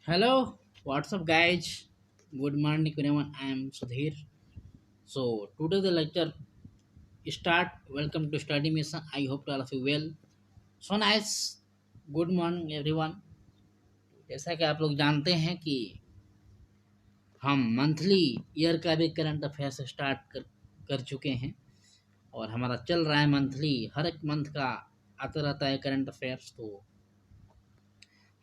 Hello, what's up, guys? Good morning, everyone. I am Sudhir. So today the lecture start. Welcome to study mission. I hope all of you well. So nice. Good morning, everyone. जैसा कि आप लोग जानते हैं कि हम monthly year का भी करंट अफेयर्स कर चुके हैं और हमारा चल रहा है मंथली हर एक मंथ का आता रहता है करंट अफेयर्स। तो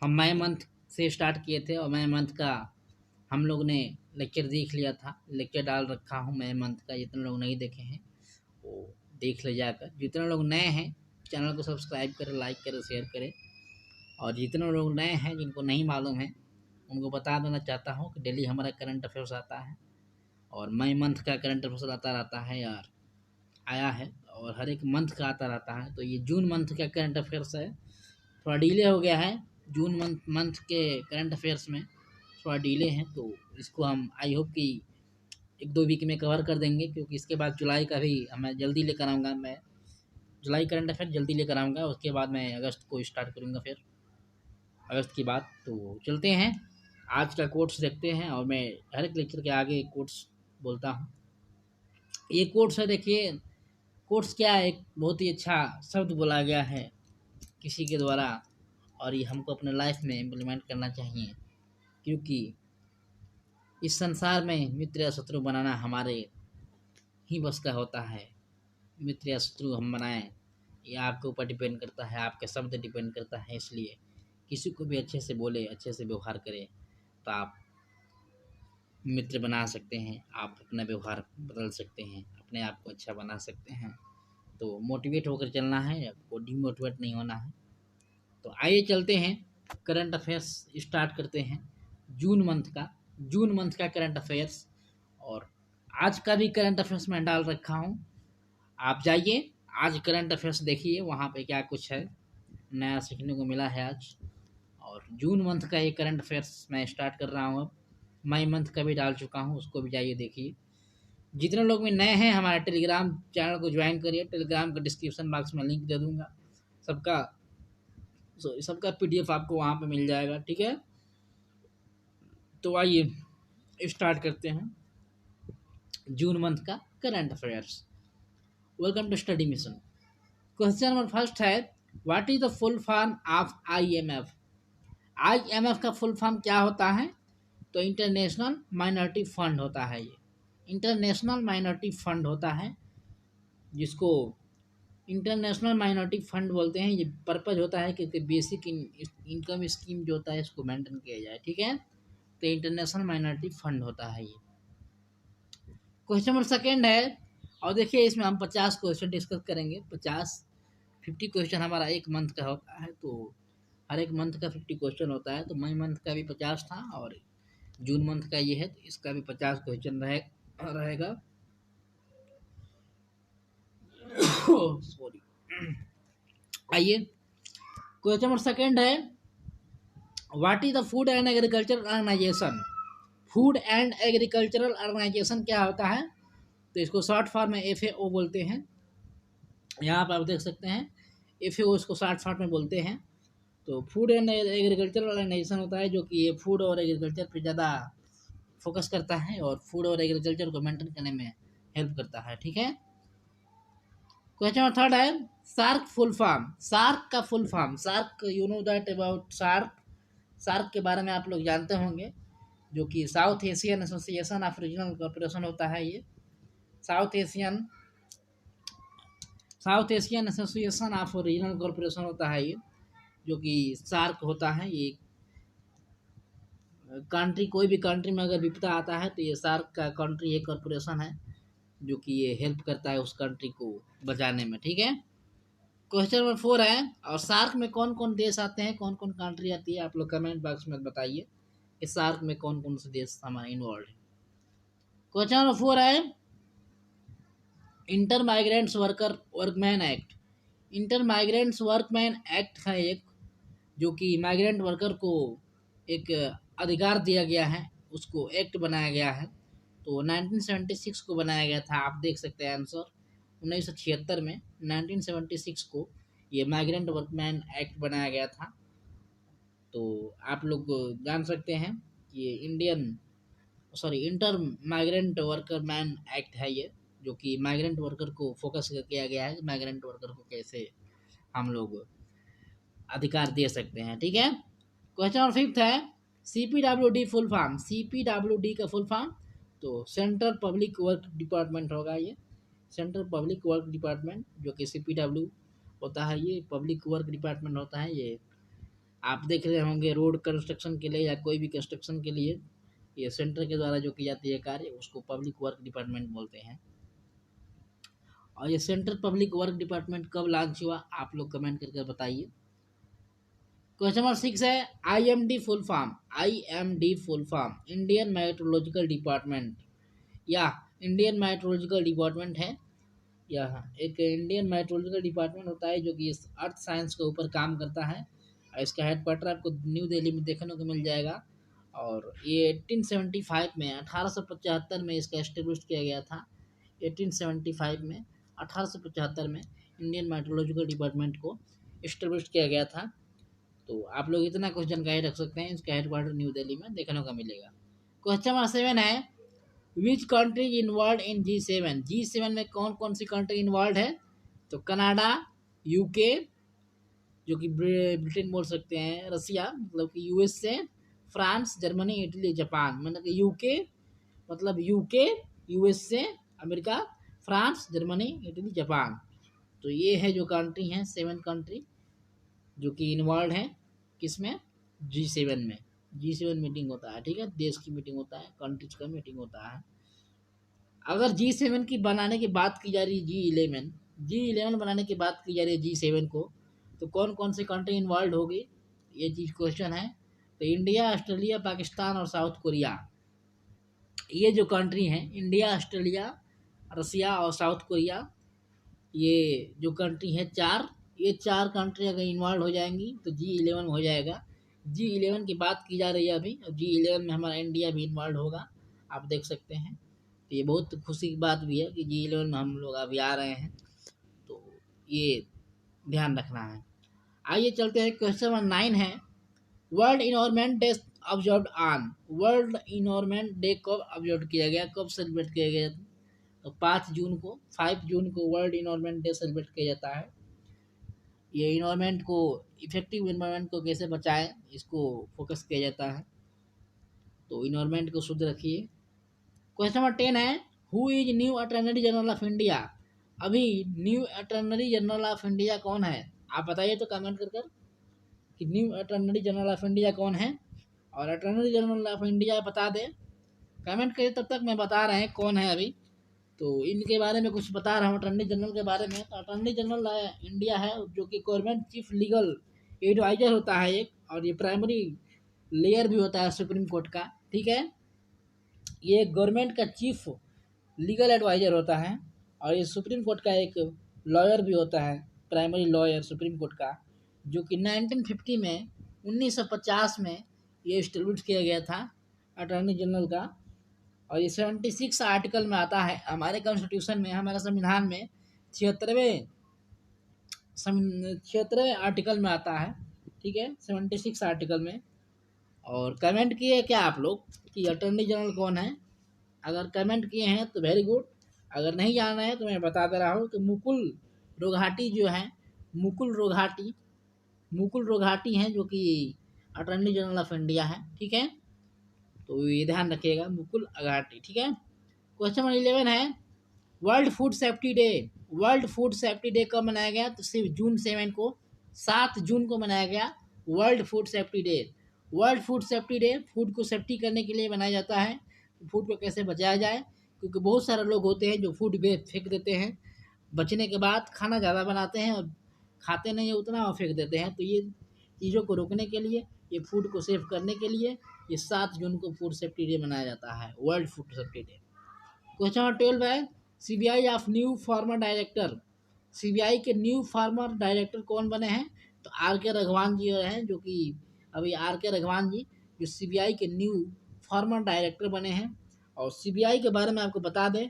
हम मई मंथ से स्टार्ट किए थे और मई मंथ का हम लोग ने लेक्चर देख लिया था। लेक्चर डाल रखा हूँ मई मंथ का, जितने लोग नहीं देखे हैं वो देख ले जाकर। जितने लोग नए हैं चैनल को सब्सक्राइब करें, लाइक करें, शेयर करें। और जितने लोग नए हैं जिनको नहीं मालूम है उनको बता देना चाहता हूँ कि डेली हमारा करंट अफेयर्स आता है और मई मंथ का करंट अफेयर्स आता रहता है यार, आया है। और हर एक मंथ का आता रहता है। तो ये जून मंथ का करंट अफेयर्स है, थोड़ा डिले हो गया है। जून मंथ के करंट अफेयर्स में थोड़ा डिले है, तो इसको हम आई होप कि एक दो वीक में कवर कर देंगे, क्योंकि इसके बाद जुलाई का भी मैं जल्दी लेकर आऊँगा। मैं जुलाई करंट अफेयर जल्दी लेकर आऊँगा, उसके बाद मैं अगस्त को स्टार्ट करूँगा। फिर अगस्त की बात। तो चलते हैं, आज का कोट्स देखते हैं और मैं हर एक लेक्चर के आगे कोट्स बोलता हूँ। ये कोट्स है, देखिए कोट्स क्या है, एक बहुत ही अच्छा शब्द बोला गया है किसी के द्वारा और ये हमको अपने लाइफ में इम्प्लीमेंट करना चाहिए, क्योंकि इस संसार में मित्र या शत्रु बनाना हमारे ही बस का होता है। मित्र या शत्रु हम बनाएं ये आपके ऊपर डिपेंड करता है, आपके शब्द डिपेंड करता है। इसलिए किसी को भी अच्छे से बोले, अच्छे से व्यवहार करें तो आप मित्र बना सकते हैं, आप अपना व्यवहार बदल सकते हैं, अपने आप को अच्छा बना सकते हैं। तो मोटिवेट होकर चलना है, आपको डिमोटिवेट नहीं होना है। तो आइए चलते हैं, करंट अफेयर्स स्टार्ट करते हैं। जून मंथ का करंट अफेयर्स और आज का भी करंट अफेयर्स मैं डाल रखा हूँ। आप जाइए आज करंट अफेयर्स देखिए, वहाँ पे क्या कुछ है नया सीखने को मिला है आज। और जून मंथ का ये करंट अफेयर्स मैं स्टार्ट कर रहा हूँ। अब मई मंथ का भी डाल चुका हूँ, उसको भी जाइए देखिए। जितने लोग भी नए हैं हमारे टेलीग्राम चैनल को ज्वाइन करिए। टेलीग्राम का डिस्क्रिप्शन बॉक्स में लिंक दे दूंगा, सबका सबका पीडीएफ आपको वहाँ पे मिल जाएगा, ठीक है। तो आइए स्टार्ट करते हैं जून मंथ का current affairs. Welcome to Study Mission. Question number first है, what is the full form of IMF. IMF का फुल फॉर्म क्या होता है? तो इंटरनेशनल माइनॉरिटी फंड होता है। ये इंटरनेशनल माइनॉरिटी फंड होता है, जिसको इंटरनेशनल माइनॉरिटी फंड बोलते हैं। ये पर्पज होता है कि बेसिक इनकम स्कीम जो होता है इसको मेंटेन किया जाए, ठीक है। तो इंटरनेशनल माइनॉरिटी फंड होता है ये। क्वेश्चन नंबर सेकेंड है, और देखिए इसमें हम 50 क्वेश्चन डिस्कस करेंगे। 50 क्वेश्चन हमारा एक मंथ का होता है, तो हर एक मंथ का 50 क्वेश्चन होता है। तो मई मंथ का भी 50 था और जून मंथ का ये है, तो इसका भी 50 क्वेश्चन रहेगा। सॉरी। आइए क्वेश्चन नंबर सेकेंड है, what is the food and agricultural organisation. Food and agricultural organisation क्या होता है? तो इसको शॉर्ट फॉर्म में एफएओ बोलते हैं। यहाँ पर आप देख सकते हैं एफएओ इसको शॉर्ट फॉर्म में बोलते हैं। तो फूड एंड एग्रीकल्चरल ऑर्गेनाइजेशन होता है जो कि ये फूड और एग्रीकल्चर पे ज़्यादा फोकस करता है और फूड और एग्रीकल्चर को मेंटेन करने में हेल्प करता है, ठीक है। क्वेश्चन नंबर थर्ड है, सार्क फुल फॉर्म। सार्क का full form, SAARC you know that about SAARC. SAARC के बारे में आप लोग जानते होंगे, जो कि south Asian association of regional corporation होता है। ये south Asian association of regional corporation होता है ये, जो कि सार्क होता है। ये कंट्री, कोई भी कंट्री में अगर विपदा आता है तो ये सार्क का कंट्री एक कॉर्पोरेशन है जो कि ये हेल्प करता है उस कंट्री को बचाने में, ठीक है। क्वेश्चन नंबर 4 है, और सार्क में कौन कौन देश आते हैं, कौन कौन कंट्री आती है, आप लोग कमेंट बॉक्स में बताइए कि सार्क में कौन कौन से देश हमारे इन्वॉल्व है। क्वेश्चन नंबर 4 है, inter migrants workman act. Inter migrants workman act है एक, जो कि माइग्रेंट वर्कर को एक अधिकार दिया गया है, उसको एक्ट बनाया गया है। तो 1976 को बनाया गया था, आप देख सकते हैं आंसर 1976 में 1976 को ये माइग्रेंट वर्कमैन एक्ट बनाया गया था। तो आप लोग जान सकते हैं कि ये inter migrant worker man act है ये, जो कि माइग्रेंट वर्कर को फोकस किया गया है, माइग्रेंट वर्कर को कैसे हम लोग अधिकार दे सकते हैं। ठीक है, क्वेश्चन नंबर 5 है CPWD फुल फॉर्म, CPWD का फुल फॉर्म तो सेंट्रल पब्लिक वर्क डिपार्टमेंट होगा ये, सेंट्रल पब्लिक वर्क डिपार्टमेंट जो कि CPW होता है, ये पब्लिक वर्क डिपार्टमेंट होता है। ये आप देख रहे होंगे रोड कंस्ट्रक्शन के लिए या कोई भी कंस्ट्रक्शन के लिए ये सेंटर के द्वारा जो की जाती है कार्य, उसको पब्लिक वर्क डिपार्टमेंट बोलते हैं। और ये सेंट्रल पब्लिक वर्क डिपार्टमेंट कब लॉन्च हुआ, आप लोग कमेंट करके बताइए। क्वेश्चन नंबर 6 है IMD full form, IMD full form Indian metrological department, या इंडियन मेट्रोलॉजिकल डिपार्टमेंट है, यह एक इंडियन मेट्रोलॉजिकल डिपार्टमेंट होता है जो कि इस अर्थ साइंस के ऊपर काम करता है। और इसका हेडक्वार्टर आपको न्यू दिल्ली में देखने को मिल जाएगा। और ये 1875 में 1875 में इसका एस्टेब्लिश किया गया था। 1875 में 1875 में इंडियन मेट्रोलॉजिकल डिपार्टमेंट को एस्टेब्लिश किया गया था। तो आप लोग इतना कुछ जानकारी रख सकते हैं, इसका हेडक्वार्टर न्यू दिल्ली में देखने को मिलेगा। क्वेश्चन नंबर 7 है which country involve in G7, G7 में कौन कौन सी कंट्री इन्वॉल्व है, तो कनाडा, यूके जो कि ब्रिटेन बोल सकते हैं, रसिया मतलब कि USA, France, Germany, Italy, Japan, मतलब कि यूके मतलब UK, USA, America, France, Germany, Italy, Japan. तो ये है जो कंट्री हैं 7 कंट्री जो कि इन्वॉल्व है किसमें, G7 में। G7 मीटिंग होता है, ठीक है, देश की मीटिंग होता है, कंट्रीज का मीटिंग होता है। अगर G7 की बनाने की बात की जा रही है, G11 बनाने की बात की जा रही है G7 को, तो कौन कौन सी कंट्री इन्वॉल्व होगी, ये चीज क्वेश्चन है। तो इंडिया, ऑस्ट्रेलिया, पाकिस्तान और साउथ कोरिया, ये जो कंट्री हैं इंडिया, ऑस्ट्रेलिया, रसिया और साउथ कोरिया, ये जो कंट्री है चार, ये 4 कंट्री अगर इन्वॉल्व हो जाएंगी तो G11 हो जाएगा। G11 की बात की जा रही है अभी, और G11 में हमारा इंडिया भी इन्वॉल्व होगा, आप देख सकते हैं। तो ये बहुत खुशी की बात भी है कि G11 में हम लोग अभी आ रहे हैं, तो ये ध्यान रखना है। आइए चलते हैं, क्वेश्चन नंबर 9 है world environment day observe on, world environment day कब ऑब्जर्व किया गया, कब सेलिब्रेट किया गया, तो 5 जून को, 5 जून को वर्ल्ड इन्वायरमेंट डे सेलिब्रेट किया जाता है। ये इन्वायरमेंट को, इफेक्टिव इन्वायरमेंट को कैसे बचाएं, इसको फोकस किया जाता है। तो इन्वायरमेंट को शुद्ध रखिए। क्वेश्चन नंबर 10 है who is new attorney general of India, अभी new attorney general of India कौन है, आप बताइए तो कमेंट कर कि new attorney general of India कौन है। और अटॉर्नी जनरल ऑफ इंडिया बता दे, कमेंट करिए, तब तक मैं बता रहे हैं कौन है अभी। तो इनके बारे में कुछ बता रहा हूँ अटॉर्नी जनरल के बारे में। तो अटॉर्नी जनरल इंडिया है जो कि गवर्नमेंट चीफ लीगल एडवाइजर होता है एक, और ये प्राइमरी लेयर भी होता है सुप्रीम कोर्ट का, ठीक है। ये गवर्नमेंट का चीफ लीगल एडवाइजर होता है, और ये सुप्रीम कोर्ट का एक लॉयर भी होता है, प्राइमरी लॉयर सुप्रीम कोर्ट का, जो कि 1950 में 1950 में ये इस्टेब्लिश किया गया था अटॉर्नी जनरल का। और ये 76 आर्टिकल में आता है हमारे कॉन्स्टिट्यूशन में, हमारे संविधान में 76वें आर्टिकल में आता है, ठीक है, 76 आर्टिकल में। और कमेंट किए क्या आप लोग कि अटॉर्नी जनरल कौन है, अगर कमेंट किए हैं तो वेरी गुड, अगर नहीं जाना है तो मैं बता दे रहा हूँ कि मुकुल रोहतगी जो है, मुकुल रोहतगी हैं जो कि अटॉर्नी जनरल ऑफ इंडिया है, ठीक है। तो ये ध्यान रखिएगा, मुकुल रोहतगी, ठीक है। क्वेश्चन नंबर 11 है world food safety day, world food safety day कब मनाया गया, तो सिर्फ जून 7 को, 7 जून को मनाया गया world food safety day. World food safety day food को सेफ्टी करने के लिए बनाया जाता है, फूड को कैसे बचाया जाए, क्योंकि बहुत सारे लोग होते हैं जो फूड फेंक देते हैं, बचने के बाद खाना ज़्यादा बनाते हैं और खाते नहीं है उतना और फेंक देते हैं। तो ये चीज़ों को रोकने के लिए, ये फूड को सेव करने के लिए ये 7 जून को फूड सेफ्टी डे मनाया जाता है, world food safety day. Question number 12 है CBI of new farmer director, CBI के न्यू फॉर्मर डायरेक्टर कौन बने हैं, तो RK राघवन जी हैं, जो कि अभी RK राघवन जी जो CBI के न्यू फॉर्मर डायरेक्टर बने हैं। और CBI के बारे में आपको बता दें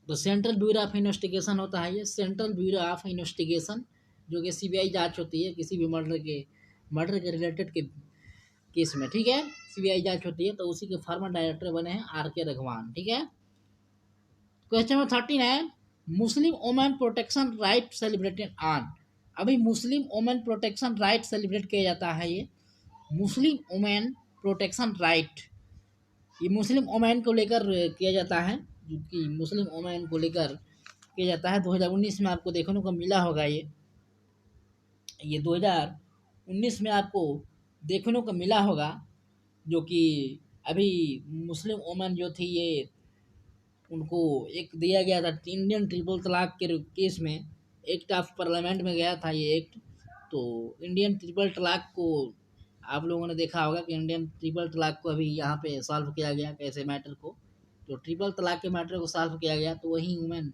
तो सेंट्रल ब्यूरो ऑफ इन्वेस्टिगेशन होता है, ये सेंट्रल ब्यूरो ऑफ इन्वेस्टिगेशन, जो कि CBI जांच होती है किसी भी मर्डर के मर्डर के रिलेटेड के केस में, ठीक है, सीबीआई जांच होती है, तो उसी के फॉर्मर डायरेक्टर बने हैं आर के रघवान, ठीक है। क्वेश्चन नंबर 13 है, Muslim women protection right celebrated on. अभी Muslim women protection right celebrate किया जाता है, ये मुस्लिम वोमेन प्रोटेक्शन राइट, ये मुस्लिम वोमेन को लेकर किया जाता है, जो कि मुस्लिम वोमेन को लेकर किया जाता है। 2019 में आपको देखने को मिला होगा, ये 2019 में आपको देखने को मिला होगा, जो कि अभी मुस्लिम वोमेन जो थी, ये उनको एक दिया गया था इंडियन ट्रिपल तलाक के केस में, एक्ट ऑफ पार्लियामेंट में गया था ये एक्ट। तो इंडियन ट्रिपल तलाक को आप लोगों ने देखा होगा कि इंडियन ट्रिपल तलाक को अभी यहाँ पे सॉल्व किया गया, कैसे मैटर को, तो ट्रिपल तलाक के मैटर को सॉल्व किया गया, तो वही वुमेन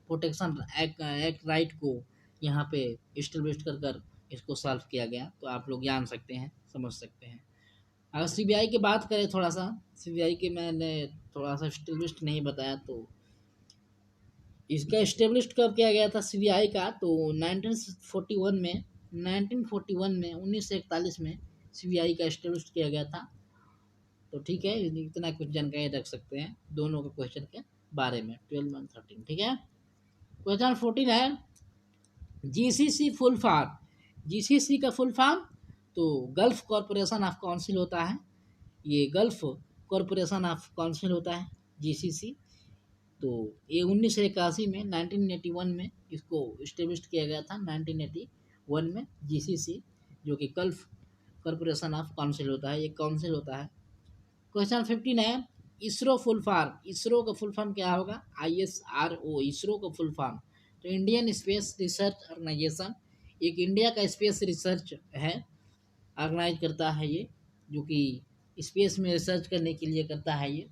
प्रोटेक्शन एक्ट राइट को यहाँ पे इस्टेब्लिश कर कर इसको सॉल्व किया गया। तो आप लोग जान सकते हैं, समझ सकते हैं। अगर सीबीआई की बात करें, थोड़ा सा सीबीआई के मैंने थोड़ा सा इस्टेब्लिश नहीं बताया, तो इसका इस्टेब्लिश कब किया गया था सीबीआई का, तो 1941 में 1941 में सीबीआई का इस्टेब्लिश किया गया था। तो ठीक है, इतना कुछ जानकारी रख सकते हैं दोनों के क्वेश्चन के बारे में, 12 और 13, ठीक है। क्वेश्चन 14 है, जीसीसी फुल फॉर्म। जीसीसी का फुल फॉर्म तो गल्फ कॉरपोरेशन ऑफ काउंसिल होता है, ये गल्फ कॉरपोरेशन ऑफ काउंसिल होता है जीसीसी। तो ये 1981 में 1981 में इसको इस्टेब्लिश किया गया था, 1981 में जीसीसी, जो कि गल्फ कॉरपोरेशन ऑफ काउंसिल होता है, एक काउंसिल होता है। क्वेश्चन 15 है, इसरो फुल फॉर्म। इसरो का फुल फॉर्म क्या होगा, ISRO, इसरो का फुल फॉर्म। तो इंडियन स्पेस रिसर्च ऑर्गेनाइजेशन, एक इंडिया का स्पेस रिसर्च है, ऑर्गेनाइज करता है ये, जो कि स्पेस में रिसर्च करने के लिए करता है ये।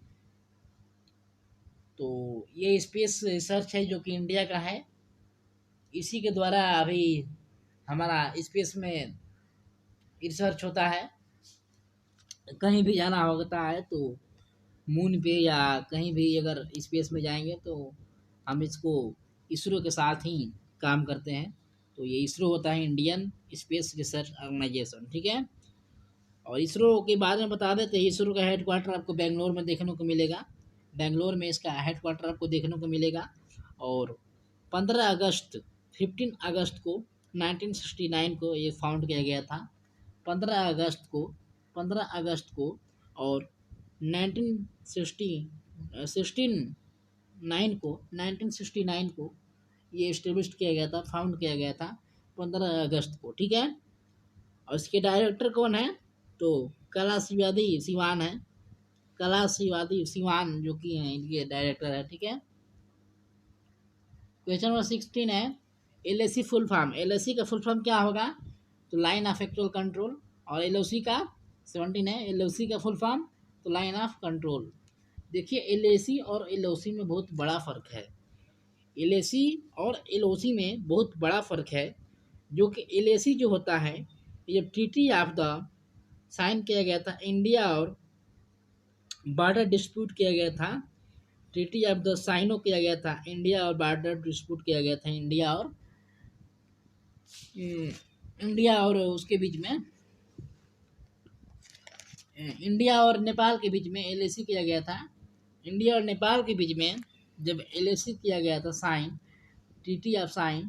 तो ये स्पेस रिसर्च है जो कि इंडिया का है, इसी के द्वारा अभी हमारा स्पेस में रिसर्च होता है। कहीं भी जाना होता है तो मून पे या कहीं भी अगर स्पेस में जाएंगे तो हम इसको इसरो के साथ ही काम करते हैं। तो ये इसरो होता है, इंडियन स्पेस रिसर्च ऑर्गेनाइजेशन, ठीक है। और इसरो के बारे में बता देते हैं, इसरो का हेडक्वार्टर आपको बेंगलोर में देखने को मिलेगा, बेंगलोर में इसका हेडक्वार्टर आपको देखने को मिलेगा। और 15 अगस्त 15 अगस्त को 1969 को ये फाउंड किया गया था, 15 अगस्त को 15 अगस्त को। और 1969 को ये इस्टेब्लिश किया गया था, फाउंड किया गया था 15 अगस्त को, ठीक है। और इसके डायरेक्टर कौन है, तो कैलाशवादी सिवान है, कैलाशवादी सिवान जो कि हैं इनके डायरेक्टर है, ठीक है। क्वेश्चन नंबर 16 है, LAC फुल फॉर्म। LAC का फुल फॉर्म क्या होगा, तो लाइन ऑफ एक्चुअल कंट्रोल। और LOC का 17 है, LOC का फुल फॉर्म तो लाइन ऑफ कंट्रोल। देखिए LAC और LOC में बहुत बड़ा फ़र्क है, LAC और LOC में बहुत बड़ा फ़र्क है। जो कि LAC जो होता है, ये ट्रीटी ऑफ द साइन किया गया था इंडिया और बॉर्डर डिस्प्यूट किया गया था, ट्रीटी ऑफ द साइनो किया गया था इंडिया और बॉर्डर डिस्प्यूट किया गया था इंडिया और उसके बीच में, इंडिया और नेपाल के बीच में LAC किया गया था। इंडिया और नेपाल के बीच में जब LAC किया गया था साइन, ट्रीटी ऑफ साइन,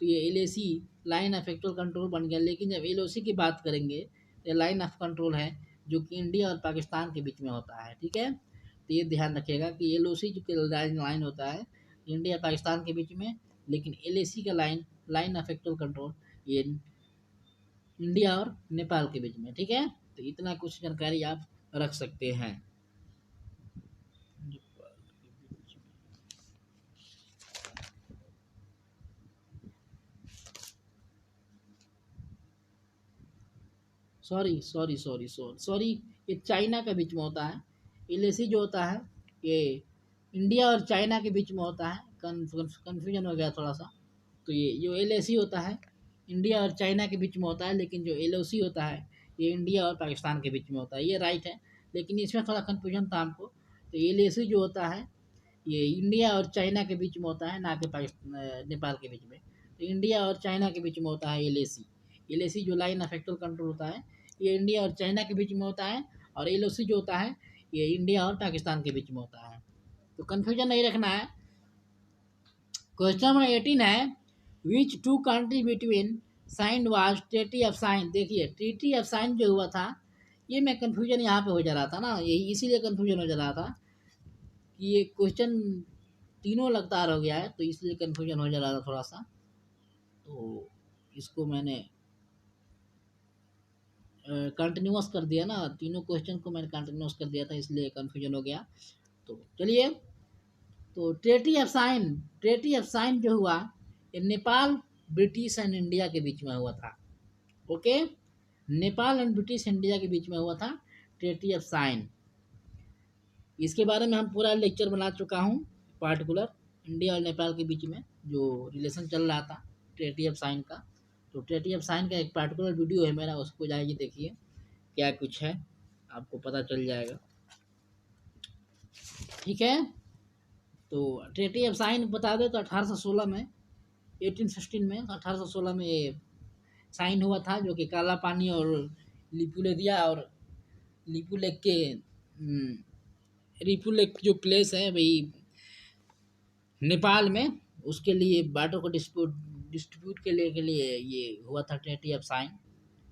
तो ये LAC line of actual control बन गया। लेकिन जब LOC की बात करेंगे तो लाइन ऑफ कंट्रोल है जो कि इंडिया और पाकिस्तान के बीच में होता है, ठीक है। तो ये ध्यान रखिएगा कि LOC जो लाइन होता है इंडिया पाकिस्तान के बीच में, लेकिन LAC का लाइन ऑफ एक्चुअल कंट्रोल ये इंडिया और नेपाल के बीच में, ठीक है। तो इतना कुछ जानकारी आप रख सकते हैं। सॉरी, ये चाइना के बीच में होता है। LAC जो होता है ये इंडिया और चाइना के बीच में होता है, कन्फ्यूजन हो गया थोड़ा सा। तो ये जो LAC होता है इंडिया और चाइना के बीच में होता है, लेकिन जो LOC होता है ये इंडिया और पाकिस्तान के बीच में होता है, ये राइट है। लेकिन इसमें थोड़ा कन्फ्यूजन था हमको। तो LAC जो होता है ये इंडिया और चाइना के बीच में होता है, ना कि पाकिस्तान नेपाल के बीच में। तो इंडिया और चाइना के बीच में होता है LAC। LAC जो लाइन ऑफ एक्चुअल कंट्रोल होता है ये इंडिया और चाइना के बीच में होता है, और LOC जो होता है ये इंडिया और पाकिस्तान के बीच में होता है। तो कन्फ्यूजन नहीं रखना है। क्वेश्चन नंबर 18 है, which two country between sign was treaty of sign. देखिए ट्रीटी ऑफ साइन जो हुआ था ये मैं कन्फ्यूजन यहाँ पे हो जा रहा था ना, यही इसीलिए कन्फ्यूजन हो जा रहा था कि ये क्वेश्चन तीनों लगातार हो गया है, तो इसलिए कन्फ्यूजन हो जा रहा था थोड़ा सा। तो इसको मैंने कंटिन्यूअस कर दिया ना, तीनों क्वेश्चन को मैंने कंटिन्यूअस कर दिया था, इसलिए कन्फ्यूजन हो गया। तो चलिए, तो ट्रेटी ऑफ साइन जो हुआ ये नेपाल, ब्रिटिश एंड इंडिया के बीच में हुआ था। Okay, Nepal and British India के बीच में हुआ था ट्रेटी ऑफ साइन। इसके बारे में हम पूरा लेक्चर बना चुका हूँ, पार्टिकुलर इंडिया और नेपाल के बीच में जो रिलेशन चल रहा था ट्रेटी ऑफ साइन का। तो ट्रेटी ऑफ साइन का एक पार्टिकुलर वीडियो है मेरा, उसको जाइए देखिए क्या कुछ है, आपको पता चल जाएगा। ठीक है, तो ट्रेटी ऑफ साइन बता दे तो 1816 में, 1816 में, 1816 में ये साइन हुआ था, जो कि काला पानी और लिपुलेरिया और लिपुलेक के लिपुलेक जो प्लेस है भाई नेपाल में, उसके लिए वाटर को डिस्ट्रीब्यूट के लिए ये हुआ था ट्रेटी ऑफ साइन।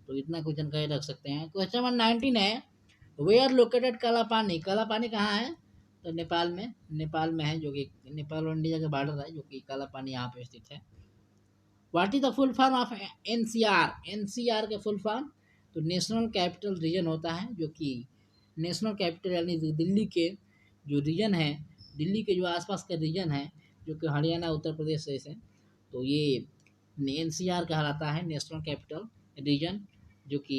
तो इतना कुछ जानकारी रख सकते हैं। क्वेश्चन नंबर 19 है, वेयर लोकेटेड काला पानी। काला पानी कहाँ है? तो नेपाल में है, जो कि नेपाल और इंडिया का बॉर्डर है, जो कि काला पानी यहाँ पे स्थित है। What is the full form of NCR? NCR के फुल फॉर्म तो नेशनल कैपिटल रीजन होता है, जो कि नेशनल कैपिटल यानी दिल्ली के जो रीजन है, दिल्ली के जो आसपास का रीजन है, जो कि हरियाणा उत्तर प्रदेश से, तो ये NCR कहलाता है, नेशनल कैपिटल रीजन, जो कि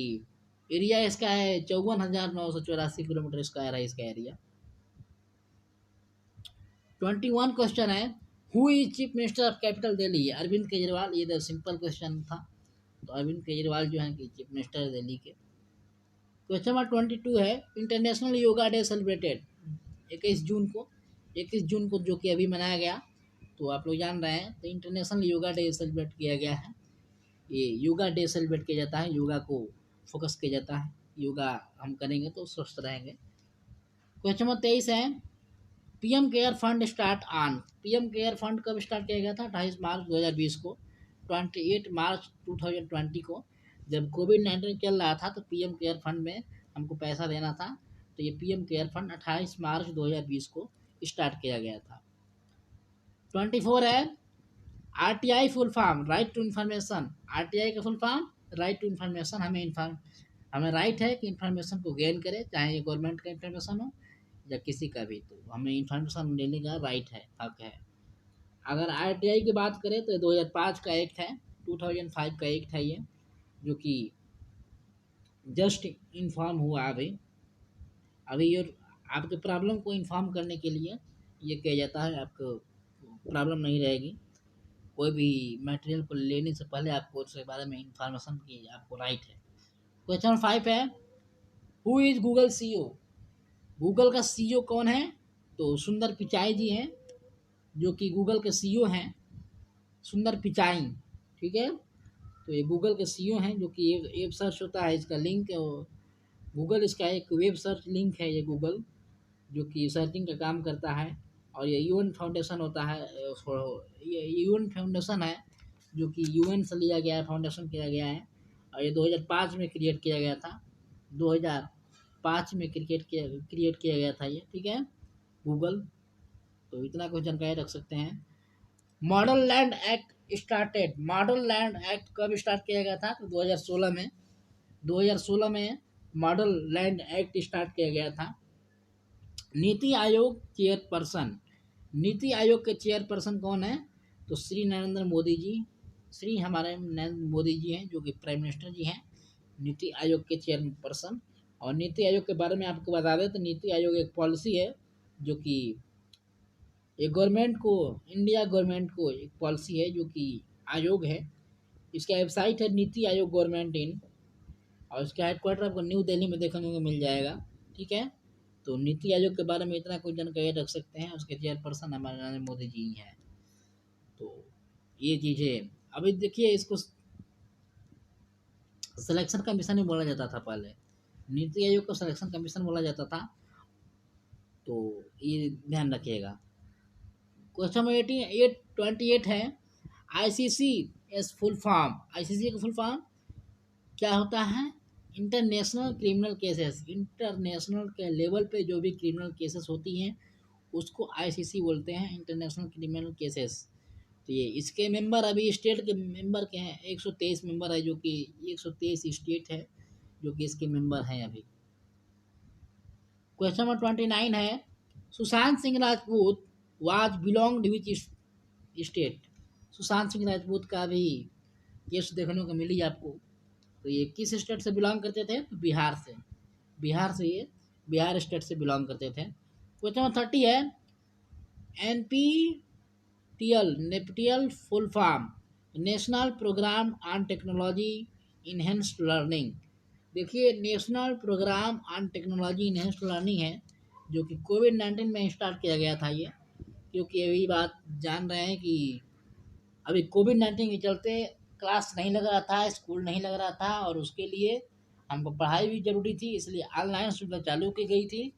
एरिया इसका है 54,984 किलोमीटर स्क्वायर है इसका एरिया। 21 क्वेश्चन है, who is chief minister of capital Delhi? Arvind Kejriwal. ये तो सिंपल क्वेश्चन था, तो अरविंद केजरीवाल जो है कि चीफ मिनिस्टर है दिल्ली के। क्वेश्चन नंबर 22 है, इंटरनेशनल योगा डे सेलिब्रेटेड 21 जून को जो कि अभी मनाया गया, तो आप लोग जान रहे हैं, तो इंटरनेशनल योगा डे सेलिब्रेट किया गया है। ये योगा डे सेलिब्रेट किया जाता है, योगा को फोकस किया जाता है, योगा हम करेंगे तो स्वस्थ रहेंगे। क्वेश्चन नंबर 23 है, PM care fund start on. PM care fund कब स्टार्ट किया गया था? 28 मार्च 2020 को। 28 मार्च 2020 को जब कोविड-19 चल रहा था, तो पीएम केयर फंड में हमको पैसा देना था, तो ये पीएम केयर फंड 28 मार्च 2020 को स्टार्ट किया गया था। 24 है, RTI full form, right to information. RTI का full form right to information. हमें राइट है कि इन्फॉर्मेशन को गेन करें, चाहे ये गवर्नमेंट का इन्फॉर्मेशन हो या किसी का भी, तो हमें इन्फॉर्मेशन लेने का राइट है, हक है। अगर RTI की बात करें तो 2005 का एक्ट है, 2005 का एक्ट है ये, जो कि जस्ट इन्फॉर्म हुआ अभी ये आपके प्रॉब्लम को इन्फॉर्म करने के लिए ये किया जाता है, आपको प्रॉब्लम नहीं रहेगी। कोई भी मटेरियल को लेने से पहले आपको उसके बारे में इंफॉर्मेशन की आपको राइट है। क्वेश्चन 5 है, who is Google CEO? Google का CEO कौन है? तो सुंदर पिचाई जी हैं, जो कि गूगल के CEO हैं, सुंदर पिचाई। ठीक है, तो ये गूगल के CEO हैं, जो कि वेब सर्च होता है, इसका लिंक गूगल, इसका एक वेब सर्च लिंक है ये गूगल, जो कि सर्चिंग का काम करता है। और ये UN फाउंडेशन होता है, ये UN फाउंडेशन है, जो कि UN से लिया गया है, फाउंडेशन किया गया है, और ये 2005 में क्रिएट किया गया था। 2005 में क्रिएट किया गया था ये। ठीक है, गूगल। तो इतना कुछ जानकारी रख सकते हैं। Model land act started. Model land act कब स्टार्ट किया गया था? तो 2016 में। 2016 में मॉडल लैंड एक्ट स्टार्ट किया गया था। नीति आयोग चेयरपर्सन। नीति आयोग के चेयरपर्सन कौन है? तो श्री नरेंद्र मोदी जी। श्री हमारे नरेंद्र मोदी जी हैं, जो कि प्राइम मिनिस्टर जी हैं, नीति आयोग के चेयरपर्सन। और नीति आयोग के बारे में आपको बता दें तो नीति आयोग एक पॉलिसी है, जो कि एक गवर्नमेंट को, इंडिया गवर्नमेंट को एक पॉलिसी है, जो कि आयोग है। इसका वेबसाइट है नीति आयोग गवर्नमेंट इन, और इसका हेडक्वार्टर आपको न्यू दिल्ली में देखने को मिल जाएगा। ठीक है, तो नीति आयोग के बारे में इतना कुछ जानकारी रख सकते हैं। उसके चेयरपर्सन हमारे नरेंद्र मोदी जी हैं। तो ये चीज़ें अभी देखिए, इसको सिलेक्शन कमीशन भी बोला जाता था पहले, नीति आयोग को सिलेक्शन कमीशन बोला जाता था, तो ये ध्यान रखिएगा। क्वेश्चन नंबर 28 है, ICC S full form, ICC का फुल फॉर्म क्या होता है? इंटरनेशनल क्रिमिनल केसेस, इंटरनेशनल के लेवल पे जो भी क्रिमिनल केसेस होती हैं उसको आईसीसी बोलते हैं, इंटरनेशनल क्रिमिनल केसेस। तो ये इसके मेंबर अभी स्टेट के मेंबर के हैं, 123 मेंबर है, जो कि 123 स्टेट है जो कि इसके मेंबर हैं अभी। क्वेश्चन नंबर 29 है, Sushant Singh Rajput was belonged which state? Sushant Singh Rajput का भी केस देखने को मिली आपको, तो ये किस स्टेट से बिलोंग करते थे? तो बिहार से, बिहार से ये बिहार स्टेट से बिलोंग करते थे। क्वेश्चन नंबर 30 है, NPTEL, NPTEL full form, national program on technology enhanced learning. देखिए national program on technology enhanced learning है, जो कि कोविड-19 में स्टार्ट किया गया था ये, क्योंकि अभी बात जान रहे हैं कि अभी कोविड-19 के चलते क्लास नहीं लग रहा था, स्कूल नहीं लग रहा था, और उसके लिए हमको पढ़ाई भी ज़रूरी थी, इसलिए ऑनलाइन सुविधा चालू की गई थी।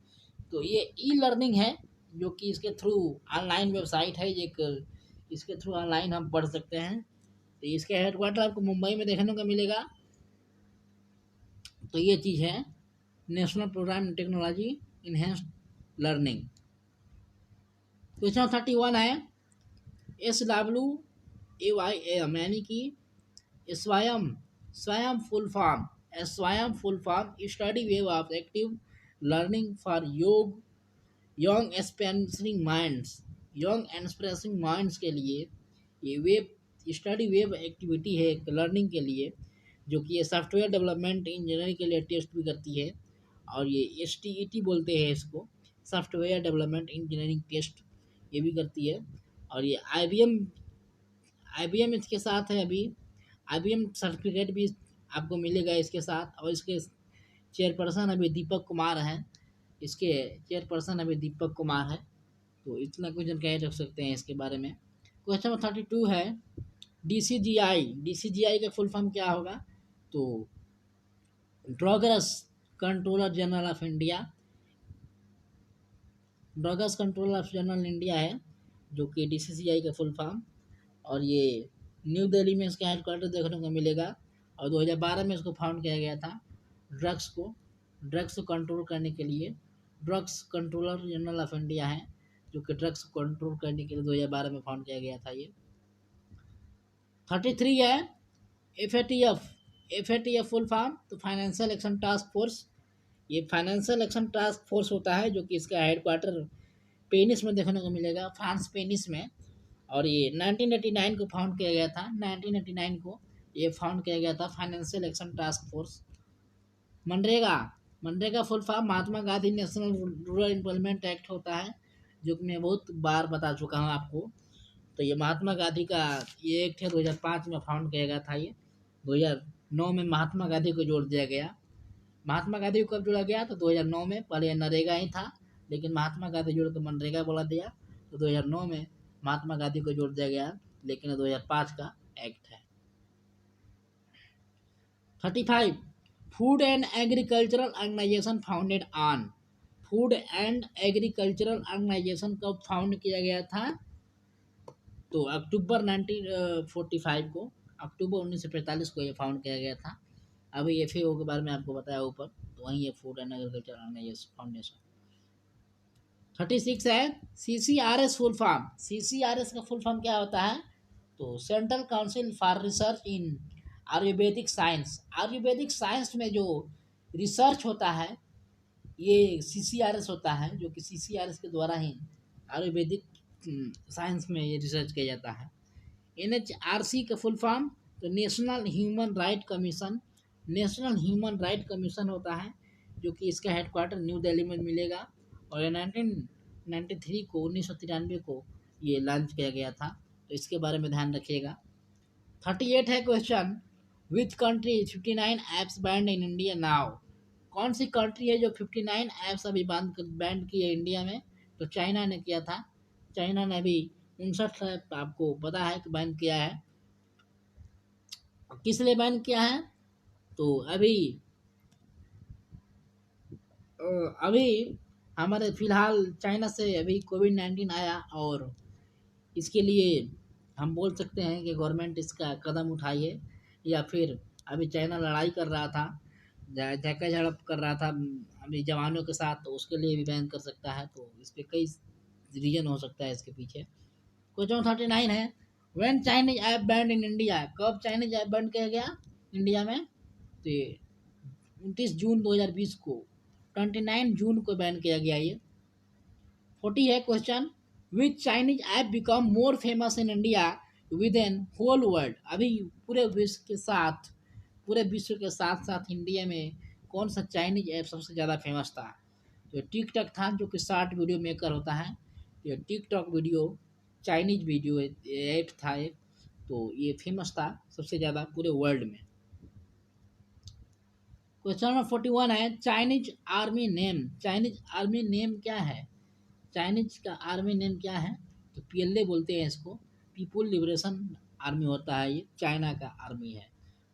तो ये ई लर्निंग है, जो कि इसके थ्रू ऑनलाइन वेबसाइट है, एक इसके थ्रू ऑनलाइन हम पढ़ सकते हैं। तो इसके हेडक्वार्टर आपको मुंबई में देखने को मिलेगा। तो ये चीज़ है national program technology enhanced learning. Question 31 है, SWAYM यानी कि Swayam, Swayam full form, Swayam full form study wave of active learning for young expensing minds, young expressing minds के लिए ये वेब स्टडी वेब एक्टिविटी है एक लर्निंग के लिए, जो कि ये सॉफ्टवेयर डेवलपमेंट इंजीनियरिंग के लिए टेस्ट भी करती है, और ये STET बोलते हैं इसको, सॉफ्टवेयर डेवलपमेंट इंजीनियरिंग टेस्ट ये भी करती है। और ये IBM इसके साथ है, अभी IBM सर्टिफिकेट भी आपको मिलेगा इसके साथ, और इसके चेयरपर्सन अभी दीपक कुमार हैं, इसके चेयरपर्सन अभी दीपक कुमार है। तो इतना कुछ जानकारी रख सकते हैं इसके बारे में। क्वेश्चन नंबर 32 है, DCGI का फुल फॉर्म क्या होगा? तो drugs controller general of India, drugs controller of general India है जो कि DCGI का फुल फॉर्म, और ये न्यू दिल्ली में इसका हेडक्वार्टर देखने को मिलेगा, और 2012 में इसको फाउंड किया गया था। ड्रग्स को कंट्रोल करने के लिए drugs controller general of India है, जो कि ड्रग्स को कंट्रोल करने के लिए 2012 में फाउंड किया गया था ये। 33 है, FATF फुल फॉर्म, तो फाइनेंशियल एक्शन टास्क फोर्स, ये फाइनेंशियल एक्शन टास्क फोर्स होता है, जो कि इसका हेडक्वार्टर पेनिस में देखने को मिलेगा, फ्रांस पेनिस में, और ये 1989 को फाउंड किया गया था, 1989 को ये फाउंड किया गया था फाइनेंशियल एक्शन टास्क फोर्स। मनरेगा full form Mahatma Gandhi national rural employment act होता है, जो कि मैं बहुत बार बता चुका हूँ आपको। तो ये महात्मा गांधी का ये एक्ट है, 2005 में फाउंड किया गया था ये, 2009 में महात्मा गांधी को जोड़ दिया गया। महात्मा गांधी को कब जोड़ा गया? तो 2009 में, पहले ये नरेगा ही था, लेकिन महात्मा गांधी जोड़ कर मनरेगा बोला दिया, तो 2009 में महात्मा गांधी को जोड़ दिया गया, लेकिन 2005 का एक्ट है। 35, food and agricultural organisation founded on, food and agricultural organisation कब फाउंड किया गया था? तो अक्टूबर 1945 को, अक्टूबर 1945 को ये फाउंड किया गया था। अभी FAO के बारे में आपको बताया ऊपर, तो वहीं ये food and agriculture organisation foundation. 36 है, CCRS फुल फॉर्म, CCRS का फुल फॉर्म क्या होता है? तो central council for research in ayurvedic science, ayurvedic science में जो रिसर्च होता है ये CCRS होता है, जो कि CCRS के द्वारा ही आयुर्वेदिक साइंस में ये रिसर्च किया जाता है। NHRC का फुल फॉर्म, तो national human right commission, national human right commission होता है, जो कि इसका हेडक्वार्टर न्यू दिल्ली में मिलेगा, और 1993 को, 1993 को ये लॉन्च किया गया था, तो इसके बारे में ध्यान रखिएगा। 38 है question, which country 59 apps band in India now? कौन सी कंट्री है जो 59 ऐप्स अभी बैंड की है इंडिया में? तो चाइना ने किया था, चाइना ने अभी 59 ऐप आपको पता है कि बैन किया है। किस लिए बैन किया है? तो अभी अभी हमारे फिलहाल चाइना से अभी कोविड-19 आया, और इसके लिए हम बोल सकते हैं कि गवर्नमेंट इसका कदम उठाई है, या फिर अभी चाइना लड़ाई कर रहा था, झक्का झड़प कर रहा था अभी जवानों के साथ, तो उसके लिए भी बैन कर सकता है। तो इस पे कई रीजन हो सकता है इसके पीछे। क्वेश्चन 39 है, when Chinese app band in India, कब चाइनीज ऐप बैंड किया गया इंडिया में? तो ये 29 जून 2020 को, 29 जून को बैन किया गया ये। 40 है question, which Chinese app become more famous in India with in whole world, अभी पूरे विश्व के साथ साथ इंडिया में कौन सा चाइनीज ऐप सबसे ज़्यादा फेमस था? तो टिकटॉक था, जो कि शॉर्ट वीडियो मेकर होता है। ये TikTok video Chinese video app था एक, तो ये फेमस था सबसे ज़्यादा पूरे वर्ल्ड में। क्वेश्चन नंबर 41 है, Chinese army name, Chinese army name क्या है? चाइनीज का आर्मी नेम क्या है? तो पीएलए बोलते हैं इसको, पीपुल लिबरेशन आर्मी होता है, ये चाइना का आर्मी है।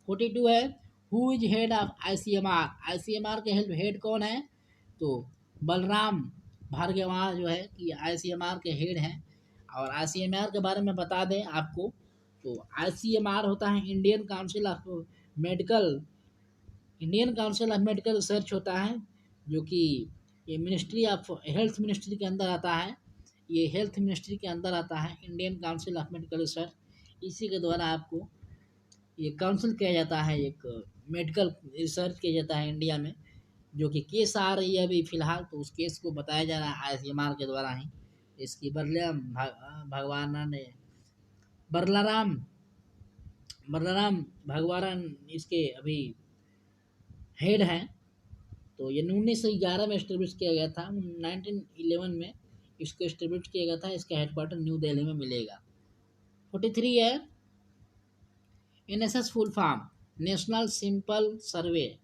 42 है, who is head of ICMR, ICMR के हेड कौन है? तो बलराम भार्गवा जो है कि आईसीएमआर के हेड हैं। और आईसीएमआर के बारे में बता दें आपको, तो आईसीएमआर होता है Indian council of medical research होता है, जो कि ये मिनिस्ट्री ऑफ हेल्थ मिनिस्ट्री के अंदर आता है। ये हेल्थ मिनिस्ट्री के अंदर आता है Indian council of medical research. इसी के द्वारा आपको ये काउंसिल किया जाता है, एक मेडिकल रिसर्च किया जाता है इंडिया में। जो कि केस आ रही है अभी फिलहाल, तो उस केस को बताया जा रहा है आईसीएमआर के द्वारा ही। इसकी भगवान ने बरलाराम बरलाराम भगवान इसके अभी हेड हैं। तो ये 1911 में इस्टेब्लिश किया गया था, 1911 में इसको इस्टेब्लिश किया गया था। इसका हेडक्वार्टर न्यू दिल्ली में मिलेगा। 43 है, NSS full form, national simple survey,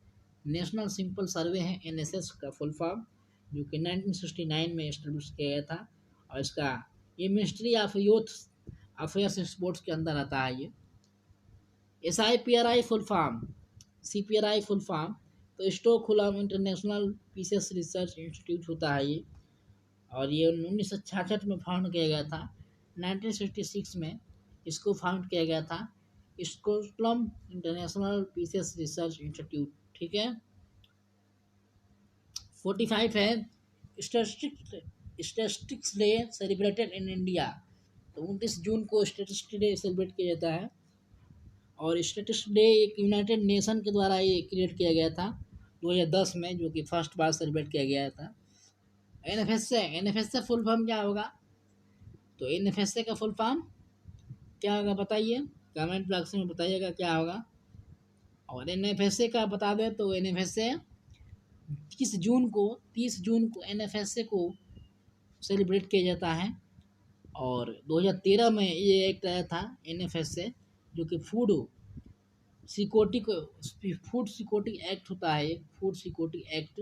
national simple survey है एनएसएस का फुल फॉर्म, जो कि 1969 में इस्टेब्लिश किया गया था। और इसका ये ministry of youth affairs sports के अंदर आता है। ये SIPRI full form, CPRI full form, तो Stockholm international peaces research institute होता है ये। और ये 1966 में फाउंड किया गया था। 1966 में इसको फाउंड किया गया था, Stockholm international peaces research institute. ठीक है। 45 है, statistics day celebrated in India, तो 29 जून को स्टैटिस्टिक्स डे सेलिब्रेट किया जाता है। और स्टैटिस्टिक्स डे एक यूनाइटेड नेशन के द्वारा ये क्रिएट किया गया था 2010 में, जो कि फर्स्ट बार सेलिब्रेट किया गया था। एनएफएसए फुल फॉर्म क्या होगा? तो एनएफएसए का फुल फॉर्म क्या होगा बताइए, कमेंट बॉक्स में बताइएगा क्या होगा। और एनएफएसए का बता दें तो एनएफएसए 30 जून को एनएफएसए को सेलिब्रेट किया जाता है। और 2013 में ये एक्ट आया था एनएफएसए, जो कि फूड सिक्योरिटी एक्ट होता है, food security act,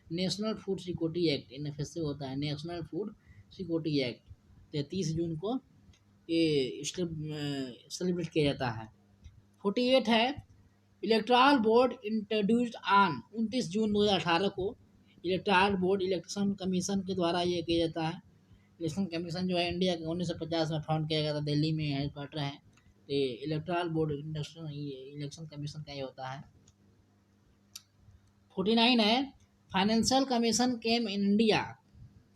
national food security act NFSA होता है, नेशनल फूड सिक्योरिटी एक्ट। 30 जून को ये सेलिब्रेट किया जाता है। 48 है, इलेक्ट्रल बोर्ड इंट्रोड्यूस्ड ऑन 29 जून 2018 को, इलेक्ट्रल बोर्ड इलेक्शन कमीशन के द्वारा ये किया जाता है। इलेक्शन कमीशन जो है इंडिया के 1950 में फाउंड किया गया था, दिल्ली में हेडक्वार्टर है। तो इलेक्ट्रल बोर्ड इलेक्शन कमीशन का ये होता है। 49 है, financial commission came in India,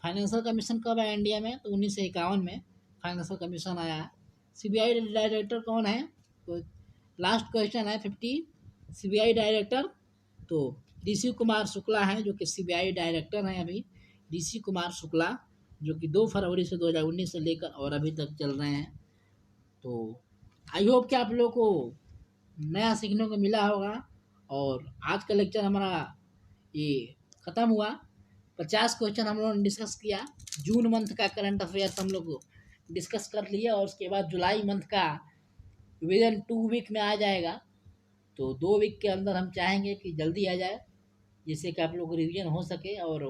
financial commission कब आया इंडिया में? तो 1951 में फाइनेंशियल कमीशन आया है। सीबीआई डायरेक्टर कौन है? तो लास्ट क्वेश्चन है 50, सीबीआई डायरेक्टर तो ऋषि कुमार शुक्ला हैं, जो कि सीबीआई डायरेक्टर हैं अभी, ऋषि कुमार शुक्ला, जो कि 2 फरवरी से 2019 से लेकर और अभी तक चल रहे हैं। तो आई होप कि आप लोगों को नया सीखने को मिला होगा। और आज का लेक्चर हमारा ये ख़त्म हुआ। 50 क्वेश्चन हम लोगों ने डिस्कस किया। जून मंथ का करंट अफेयर्स हम लोग डिस्कस कर लिया, और उसके बाद जुलाई मंथ का विदिन 2 वीक में आ जाएगा। तो 2 वीक के अंदर हम चाहेंगे कि जल्दी आ जाए, जिससे कि आप लोग को रिवीजन हो सके। और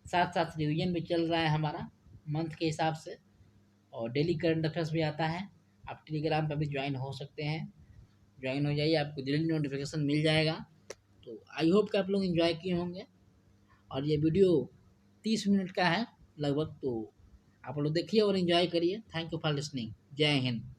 साथ साथ रिवीजन भी चल रहा है हमारा मंथ के हिसाब से, और डेली करंट अफेयर्स भी आता है। आप टेलीग्राम पर भी ज्वाइन हो सकते हैं। ज्वाइन हो जाइए, आपको डेली नोटिफिकेशन मिल जाएगा। तो आई होप कि आप लोग इन्जॉय किए होंगे। और ये वीडियो 30 मिनट का है लगभग, तो आप लोग देखिए और इन्जॉय करिए। Thank you for listening. जय हिंद।